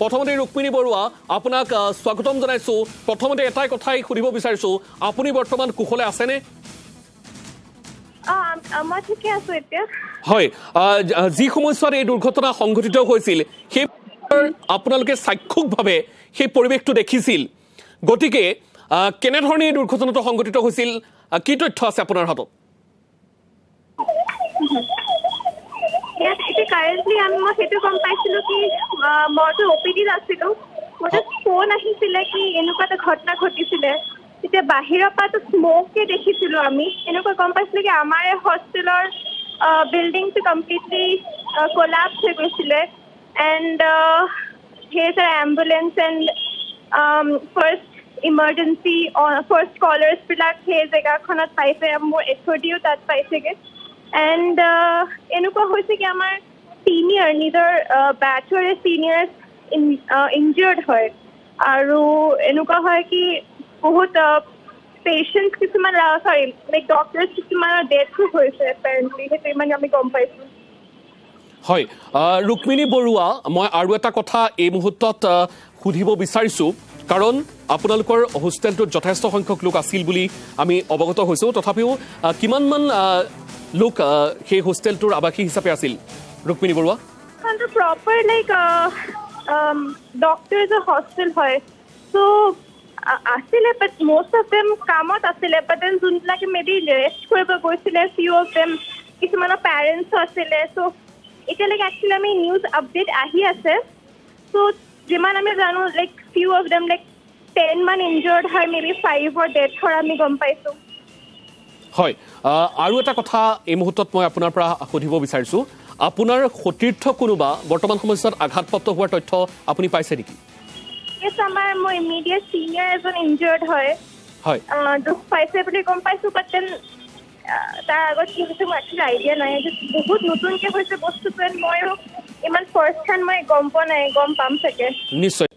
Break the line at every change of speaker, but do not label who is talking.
প্ৰথমতে ৰুক্মিণী বৰুৱা আপোনাক স্বাগতম জনাইছো প্ৰথমতে এটাই কথাই সুধিব বিচাৰিছো আপুনি বৰ্তমান কুশলে আছেনে
মই ঠিকে আছো এতিয়া
হয় যি সময়ছোৱাত এই দুৰ্ঘটনা সংঘটিত হৈছিল সেই আপোনালোকে সাক্ষুকভাৱে সেই পৰিৱেশটো দেখিছিল গতিকে কেনেধৰণে এই দুৰ্ঘটনাটো সংঘটিত হৈছিল কি তথ্য আছে আপোনাৰ হাতত
কাৰেণ্টলি মই সেইটো গম পাইছিলো কি মইতো অপিডিত আছিলো মোৰ ফোন আহিছিলে কি এনেকুৱা এটা ঘটনা ঘটিছিলে তেতিয়া বাহিৰৰ পৰাতো স্মোকে দেখিছিলো আমি এনেকুৱা গম পাইছিলো কি আমাৰ হষ্টেলৰ বিল্ডিংটো কমপ্লিটলি কোলাপছ হৈ গৈছিলে and here are ambulance and first emergency first কলাৰ্ছবিলাক সেই জেগাখনত পাইছে মোৰ HODও তাত পাইছেগৈ এণ্ড এনেকুৱা হৈছে কি আমাৰ চিনিয়ৰ নিজৰ বেচৰে চিনিয়ৰ্ছ ইনজিয়ৰ্ড হয় আৰু এনেকুৱা হয় কি বহুত পেচেণ্ট কিছুমান চৰি লাইক ডক্টৰ্ছ কিছুমানৰ ডেথো হৈছে এপেৰেণ্টলি সেইটো ইমান আমি গম পাইছোঁ
হয় ৰুক্মিণী বৰুৱা মই আৰু এটা কথা এই মুহূৰ্তত সুধিব বিচাৰিছোঁ কাৰণ আপোনালোকৰ হোষ্টেলটোত যথেষ্ট সংখ্যক লোক আছিল বুলি আমি অৱগত হৈছোঁ তথাপিও কিমানমান লোক সেই হোষ্টেলটোৰ আৱাসী হিচাপে আছিল ৰুক্মিণী বৰুৱা
প্ৰপাৰ লাইক ডক্টৰ্ছৰ হোষ্টেল হয় চ' আছিলে বাট মষ্ট অফ দেম কামত আছিলে বাট দেন যোনবিলাকে মেবি ৰেষ্ট কৰিব গৈছিলে ফিউ অফ দেম কিছুমানৰ পেৰেণ্টছো আছিলে চ' এতিয়ালৈকে একচুৱেলি আমি নিউজ আপডেট আহি আছে চ' যিমান আমি জানো like few of them like 10 মান ইনজিয়ৰ্ড হয় মেবি 5ৰ ডেথৰ আমি গম পাইছোঁ
হয় আৰু এটা কথা এই মুহূৰ্তত মই আপোনাৰ পৰা সুধিব বিচাৰিছোঁ আপোনাৰ সতীৰ্থ কোনোবা বৰ্তমান সময়ছোৱাত আঘাতপ্ৰাপ্ত হোৱাৰ তথ্য আপুনি পাইছে নেকি
ইয়েছ আমাৰ মোৰ ইমিডিয়েট চিনিয়ৰ এজন ইনজিয়ৰ্ড হয় দুখ পাইছে বুলি গম পাইছোঁ বাট দেন তাৰ আগত কি হৈছে মোৰ একচুৱেলি আইডিয়া নাই বহুত নতুনকৈ হৈছে বস্তুটো ময়ো ইমান ফাৰ্ষ্ট হেণ্ড মই গম পোৱা নাই গম পাম চাগে
নিশ্চয়